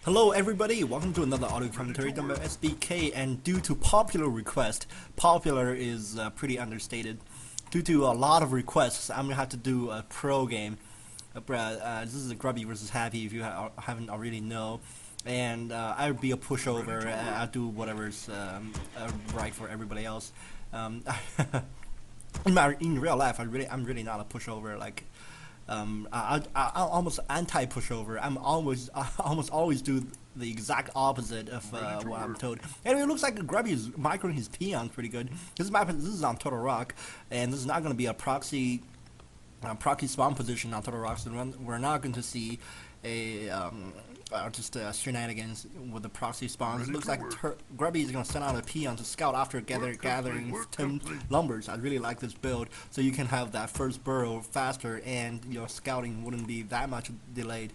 Hello everybody, welcome to another audio commentary done by SBK, and due to popular request, popular is pretty understated. Due to a lot of requests, I'm gonna have to do a pro game. This is a Grubby versus Happy if you haven't already know. And I'll be a pushover, I'll do whatever's right for everybody else. In real life, I'm really not a pushover. Like, I'm almost anti-pushover. I almost always do the exact opposite of what I'm told. Anyway, it looks like Grubby is microing his peons pretty good. This is on Total Rock, and this is not going to be a proxy spawn position on Total Rock. So we're not going to see a just shenanigans with the proxy spawns. It looks like Grubby is going to send out a peon to scout after gathering 10 lumbers. I really like this build, so you can have that first burrow faster, and your scouting wouldn't be that much delayed.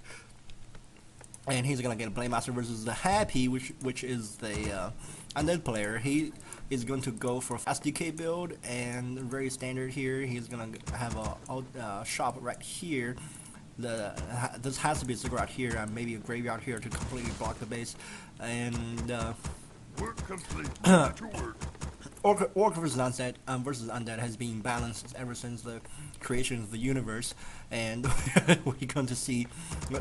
And he's going to get a Blade Master versus the Happy, which is the Undead player. He is going to go for a fast DK build, and very standard here. He's going to have a shop right here. This has to be a ziggurat here, and maybe a graveyard here to completely block the base. And work complete. Orc versus Undead has been balanced ever since the creation of the universe, and we're going to see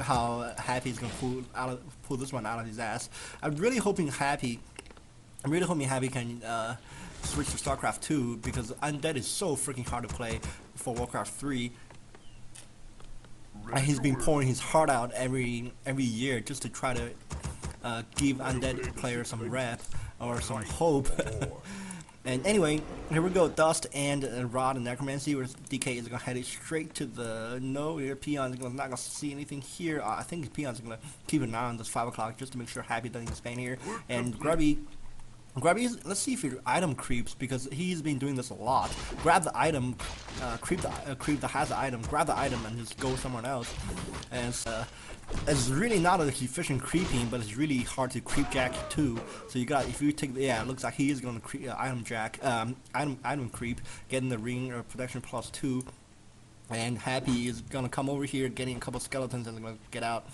how Happy is going to pull this one out of his ass. I'm really hoping Happy can switch to StarCraft 2, because Undead is so freaking hard to play for Warcraft 3. And he's been pouring his heart out every year just to try to give Undead players some rep or some hope. And anyway, here we go. Dust and Rod and Necromancy, where DK is going to head it straight to the Peon is not going to see anything here. I think Peon is going to keep an eye on this 5 o'clock just to make sure Happy doesn't expand here. And Grubby, let's see if your item creeps, because he's been doing this a lot. Grab the item, creep that has the item, grab the item, and just go somewhere else. And it's really not an efficient creeping, but it's really hard to creep jack too. So if you take it looks like he is going to creep item jack, item creep, getting the ring or protection +2. And Happy is going to come over here, getting a couple skeletons, and going to get out.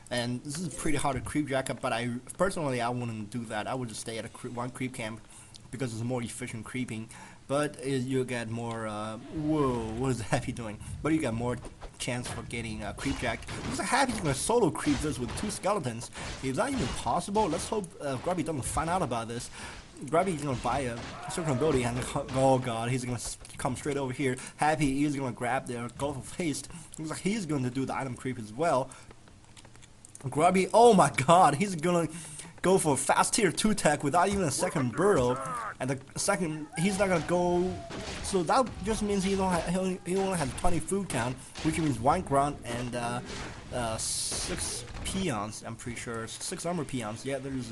And this is pretty hard to creep jack up, but personally I wouldn't do that. I would just stay at one creep camp, because it's more efficient creeping. But you get more whoa, what is Happy doing? But you get more chance for getting creep jack. Looks like Happy's gonna solo creep this with 2 skeletons. Is that even possible? Let's hope Grubby doesn't find out about this. Grubby's gonna buy a certain ability, and oh god, he's gonna come straight over here. Happy is gonna grab the Gulf of Haste. Looks like he's going to do the item creep as well. Grubby, oh my god, he's gonna go for fast tier 2 tech without even a second burrow, and the second he's not gonna go, so that just means he only has 20 food count, which means 1 grunt and 6 peons. I'm pretty sure 6 armor peons. Yeah, there's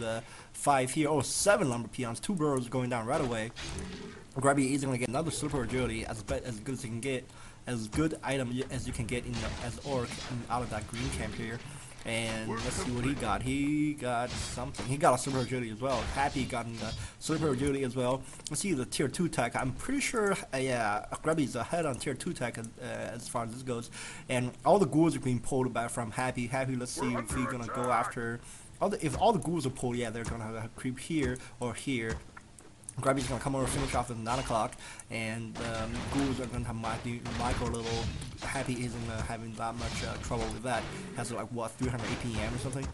5 here. Oh, 7 lumber peons. 2 burrows going down right away. Grubby is gonna get another super agility, as good as you can get, as good item as you can get as orc out of that green camp here. And let's see what he got. He got something. He got a super agility as well. Happy got a super agility as well. Let's see the tier 2 tech. I'm pretty sure, yeah, Grubby's ahead on tier 2 tech as far as this goes. And all the ghouls are being pulled back from Happy. Let's see if he's gonna go after. If all the ghouls are pulled, yeah, they're gonna have a creep here or here. Grubby's gonna come over, finish off at 9 o'clock, and ghouls are gonna have micro little. Happy isn't having that much trouble with that. Has like what, 300 APM or something.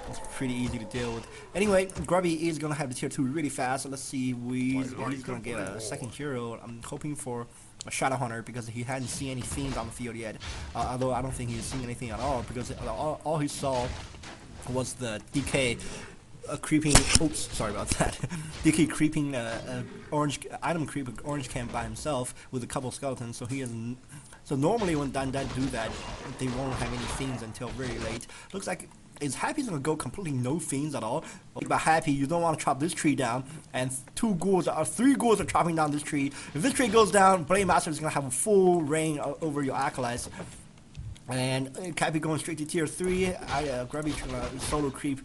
It's pretty easy to deal with. Anyway, Grubby is gonna have the tier 2 really fast. So let's see he's gonna get a second hero. I'm hoping for a Shadow Hunter, because he hadn't seen any fiends on the field yet. Although I don't think he's seen anything at all, because all he saw was the DK. Creeping, oops, sorry about that. DK creeping orange item creep orange camp by himself with a couple skeletons, so he isn't. So normally when Undead do that, they won't have any fiends until very late. Looks like is Happy gonna go completely no fiends at all. But Happy, you don't want to chop this tree down, and 3 ghouls are chopping down this tree. If this tree goes down, Blade Master is gonna have a full reign over your acolytes. And Happy going straight to tier 3. Grubby's gonna solo creep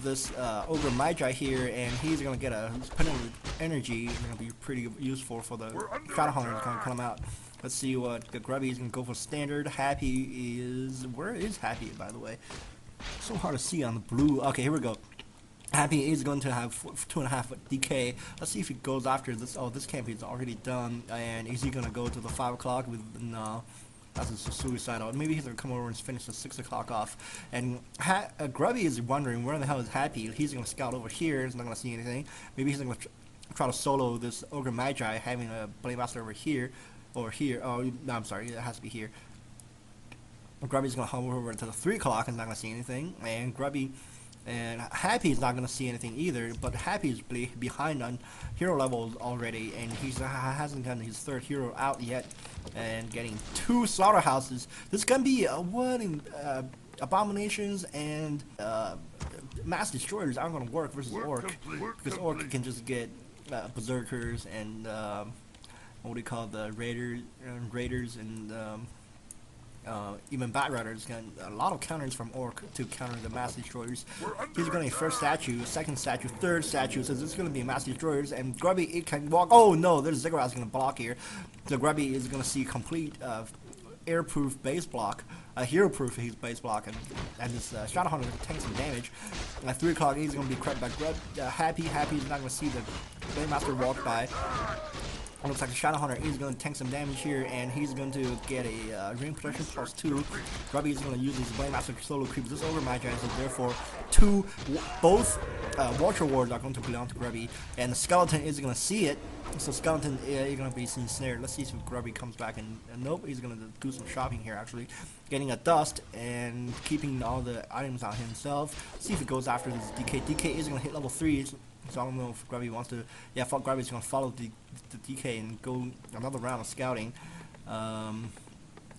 this over Magi here, and he's gonna get a penalty energy. It's gonna be pretty useful for the Shadow Hunter that's gonna come out. Let's see what the Grubby is gonna go for standard. Happy is, where is Happy, by the way? So hard to see on the blue. Okay, here we go. Happy is going to have 2.5 DK. Let's see if he goes after this. Oh, this camp is already done. And is he gonna go to the 5 o'clock with no? That's a suicidal. Maybe he's gonna come over and finish the 6 o'clock off. And Grubby is wondering where the hell is Happy. He's gonna scout over here. He's not gonna see anything. Maybe he's gonna try to solo this Ogre Magi, having a Blade Master over here or here. Oh, no, I'm sorry. It has to be here. Grubby's gonna hover over to the 3 o'clock and not gonna see anything. And Grubby and Happy is not gonna see anything either. But Happy is behind on hero levels already, and he hasn't gotten his 3rd hero out yet. And getting 2 slaughterhouses. This is gonna be what in abominations and mass destroyers aren't gonna work versus Orc, because Orc can just get berserkers and what do you call the raiders and even Bat Riders. A lot of counters from Orc to counter the mass destroyers. He's going to 1st statue, 2nd statue, 3rd statue, so this is going to be mass destroyers, and Grubby, it can walk. Oh no, there's Ziggurat's going to block here. So Grubby is going to see complete airproof base block, hero-proof his base block, and this Shadow Hunter takes some damage. At 3 o'clock, he's going to be cracked by Happy. Happy's not going to see the Blade Master walk by. It looks like the Shadow Hunter is going to tank some damage here, and he's going to get a ring protection +2. Grubby is going to use his Blade Master solo creep. This over Magi, so therefore both Watcher Wards are going to belong to Grubby, and the Skeleton is going to see it. So Skeleton is going to be snared. Let's see if Grubby comes back, and nope, he's going to do some shopping here actually. Getting a dust and keeping all the items on himself. Let's see if he goes after this DK. DK is going to hit level 3. So I don't know if Grubby wants to. Yeah, Grubby's gonna follow the DK and go another round of scouting.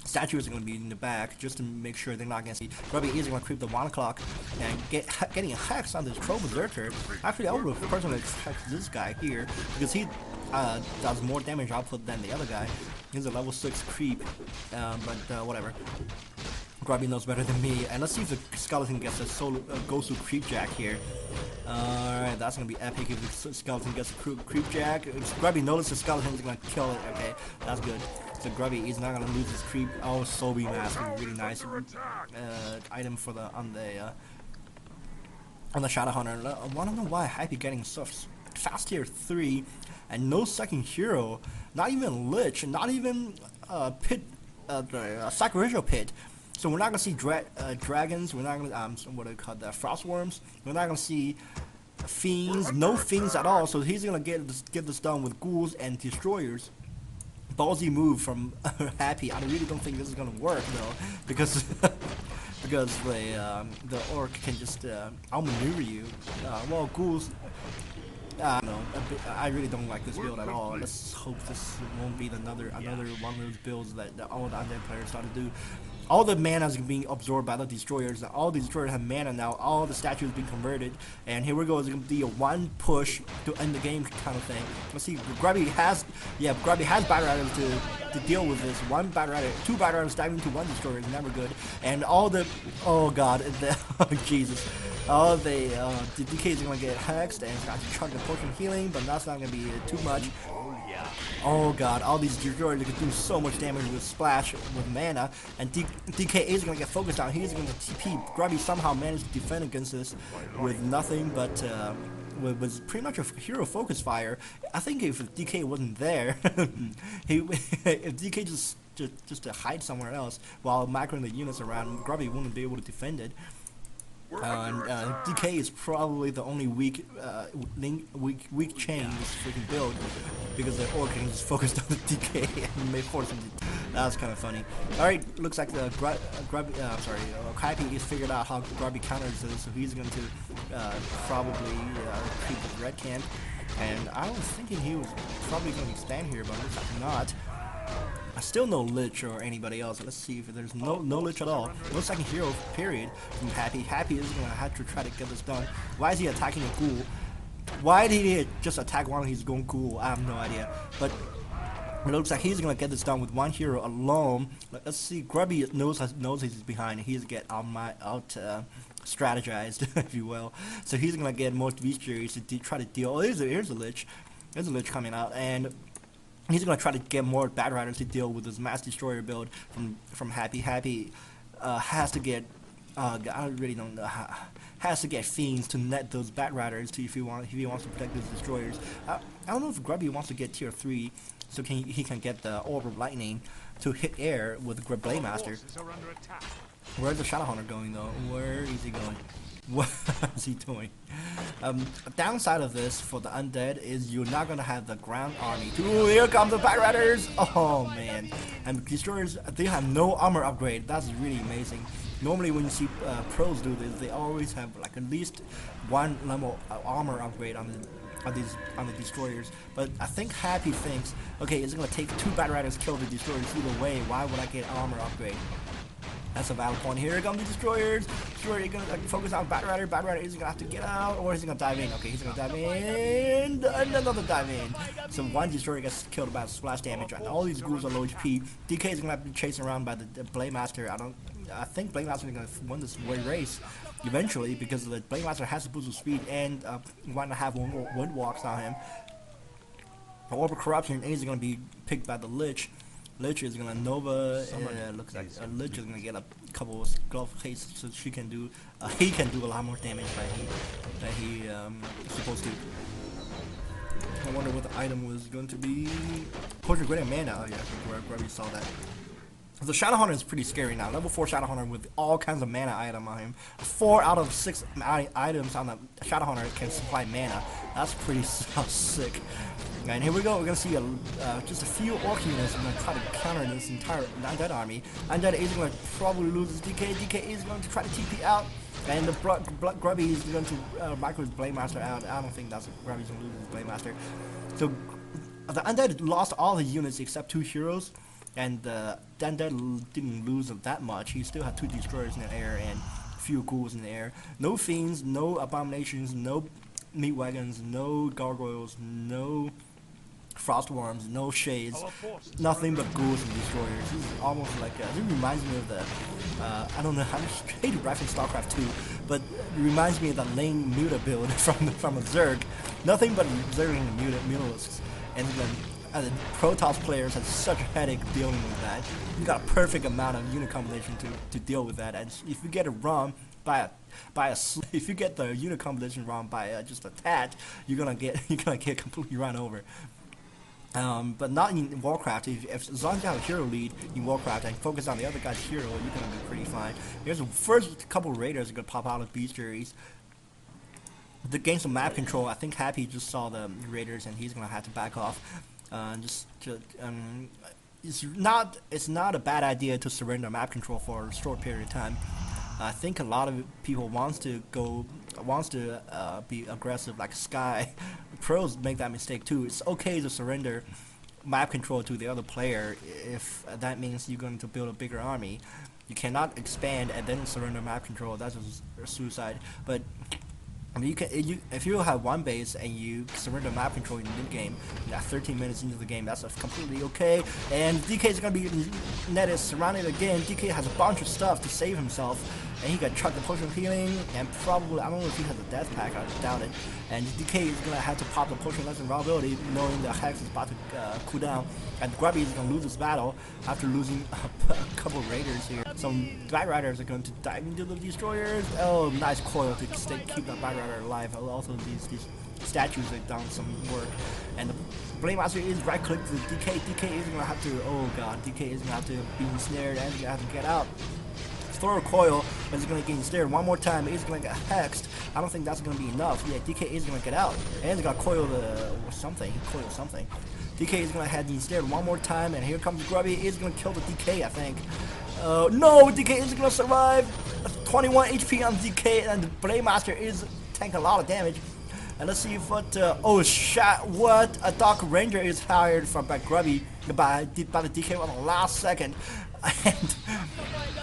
Statues are gonna be in the back just to make sure they're not gonna see. Grubby is gonna creep the 1 o'clock and getting a hex on this Troll Berserker. Actually, I would personally hex this guy here because he does more damage output than the other guy. He's a level 6 creep, but whatever. Grubby knows better than me, and let's see if the Skeleton gets a solo goes to Creep Jack here. Alright, that's gonna be epic if the Skeleton gets a Creep Jack. Grubby notices the Skeleton is gonna kill it. Okay, that's good. So Grubby is not gonna lose his creep. Oh, Sobi Mask, really nice item for on the Shadow Hunter. I wanna know why Happy getting so fast tier 3 and no 2nd hero, not even Lich, not even Pit, the Sacrificial Pit. So we're not gonna see dragons. We're not gonna what do you call that? Frost worms. We're not gonna see fiends. No fiends at all. So he's gonna get this done with ghouls and destroyers. Ballsy move from Happy. I really don't think this is gonna work though, because because the Orc can just outmaneuver you. Well, ghouls. No, I really don't like this build at all. Let's hope this won't be another one of those builds that all the Undead players start to do. All the mana is being absorbed by the destroyers. All the destroyers have mana now. All the statues being converted, and here we go. It's gonna be a 1 push to end the game kind of thing. Let's see. Grubby has Bat Riders to deal with this. 1 Bat Rider, 2 Bat Riders diving into 1 destroyer is never good. And all the oh Jesus. Oh, the DK is gonna get hexed and it's got to charge the potion healing, but that's not gonna be too much. Oh god, all these destroyers can do so much damage with splash with mana, and DK is gonna get focused on. He's gonna TP. Grubby somehow managed to defend against this with nothing but with pretty much a hero focus fire. I think if DK wasn't there, if DK just to hide somewhere else while macroing the units around, Grubby wouldn't be able to defend it. DK is probably the only weak chain in this freaking build, because the Orc can just focused on the DK and may force him to. That's kind of funny. Alright, looks like the Happy is figured out how Grubby counters this, so he's going to probably keep the red camp. And I was thinking he was probably going to stand here, but looks like not. Still no Lich or anybody else. Let's see if there's no Lich at all. No 2nd hero, period, from Happy. Happy is going to have to try to get this done. Why is he attacking a ghoul? Why did he just attack one of his own ghoul? I have no idea. But it looks like he's going to get this done with 1 hero alone. Let's see. Grubby knows he's behind. He's get out strategized, if you will. So he's going to get more V-Series to try to deal. Oh, here's a Lich. There's a Lich coming out. And he's gonna try to get more Bat Riders to deal with this Mass Destroyer build from Happy. Happy has to get I really don't know how. Has to get fiends to net those bat riders to if he wants to protect those destroyers. I don't know if Grubby wants to get tier 3, so he can get the orb of lightning to hit air with the Blade Master. Where's the Shadow Hunter going though? Where is he going? What is he doing? Downside of this for the Undead is you're not gonna have the ground army. Ooh, here comes the Bat Riders! Oh man. And Destroyers, they have no armor upgrade. That's really amazing. Normally when you see pros do this, they always have like at least one level armor upgrade on the Destroyers. But I think Happy thinks, okay, it's gonna take 2 Bat Riders to kill the Destroyers either way. Why would I get armor upgrade? That's a valid point. Here come the Destroyers. Destroyer, you're gonna focus on Bat Rider. Bat Rider is gonna have to get out, or is he gonna dive in? Okay, he's gonna dive in, and another dive in. So one Destroyer gets killed by splash damage, and all these ghouls are low HP. DK is gonna have to be chased around by the Blade Master. I think Blade Master is gonna win this race eventually because the Blade Master has to boost his speed and 1.5 wind walks on him. The Orb of Corruption is gonna be picked by the Lich. Lich is gonna Nova, looks like Lich is gonna get a couple of glove hits so he can do a lot more damage than he is supposed to. I wonder what the item was going to be. Potion Grenade Mana. Oh yeah, Grubby saw that. The Shadow Hunter is pretty scary now. Level 4 Shadow Hunter with all kinds of mana item on him. 4 out of 6 items on the Shadow Hunter can supply mana. That's pretty sick. And here we go. We're gonna see just a few Orc units. I'm gonna try to counter this entire Undead army. Undead is gonna probably lose his DK. DK is going to try to TP out, and the Grubby is going to micro his Blade Master out. I don't think Grubby's gonna lose his Blade Master. So the Undead lost all his units except 2 heroes. And the Undead didn't lose that much. He still had 2 Destroyers in the air and a few ghouls in the air. No Fiends, no Abominations, no Meat Wagons, no Gargoyles, no Frost Worms, no Shades, nothing but ghouls and Destroyers. This is almost like, it reminds me of the, I don't know how to hate reference StarCraft 2, but it reminds me of the Lane Muta build from a Zerg. Nothing but Zerg and Mutalisks. And the Protoss players had such a headache dealing with that. You got a perfect amount of unit combination to deal with that, and if you get it wrong if you get the unit combination wrong by just a tad, you're gonna get completely run over. But not in Warcraft. As long as you have a hero lead in Warcraft and focus on the other guy's hero, you're gonna be pretty fine. Here's the first couple of raiders are gonna pop out of bestiaries. To gain some map control, I think Happy just saw the raiders and he's gonna have to back off. It's not a bad idea to surrender map control for a short period of time. I think a lot of people wants to be aggressive like Sky. Pros make that mistake too. It's okay to surrender map control to the other player if that means you're going to build a bigger army. You cannot expand and then surrender map control. That's just suicide. But I mean, if you have one base and you surrender map control in mid game, 13 minutes into the game, that's completely okay. And DK is gonna be netted, surrounded again. DK has a bunch of stuff to save himself, and he got chucked the potion of healing, and probably I don't know if he has a death pack. I doubt it. And DK is gonna have to pop the potion of lesson vulnerability, knowing the Hex is about to cool down. And Grubby is gonna lose this battle after losing a couple of raiders here. Some Bat Riders are going to dive into the Destroyers. Oh, nice coil to keep the Bat Rider alive. Also, these statues have done some work. And the Blade Master is right-click to DK. DK is gonna have to. Oh god, DK is gonna have to be ensnared and gonna have to get out. Throw a coil, but he's gonna get ensnared one more time. He's gonna get hexed. I don't think that's gonna be enough. Yeah, DK is gonna get out, and he's gonna coil or something. He coiled something. DK is gonna have ensnared one more time, and here comes Grubby. He's gonna kill the DK, I think. No, DK is gonna survive. 21 HP on DK, and the Blade Master is tanking a lot of damage. And let's see what. Oh shit! What a Dark Ranger is hired from by Grubby by the DK on the last second.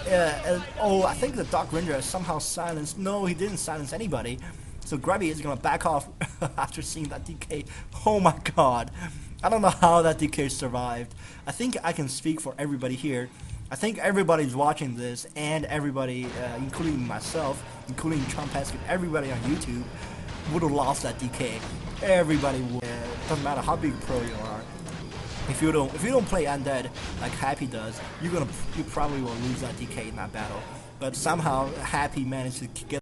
And oh, I think the Dark Ranger has somehow silenced. No, he didn't silence anybody. So Grubby is gonna back off after seeing that DK. Oh my god. I don't know how that DK survived. I think I can speak for everybody here. I think everybody's watching this, and everybody, including myself, including Trumpesky, everybody on YouTube, would have lost that DK. Everybody would. Doesn't matter how big pro you are. If you don't play Undead like Happy does, you probably will lose that DK in that battle. but somehow Happy managed to get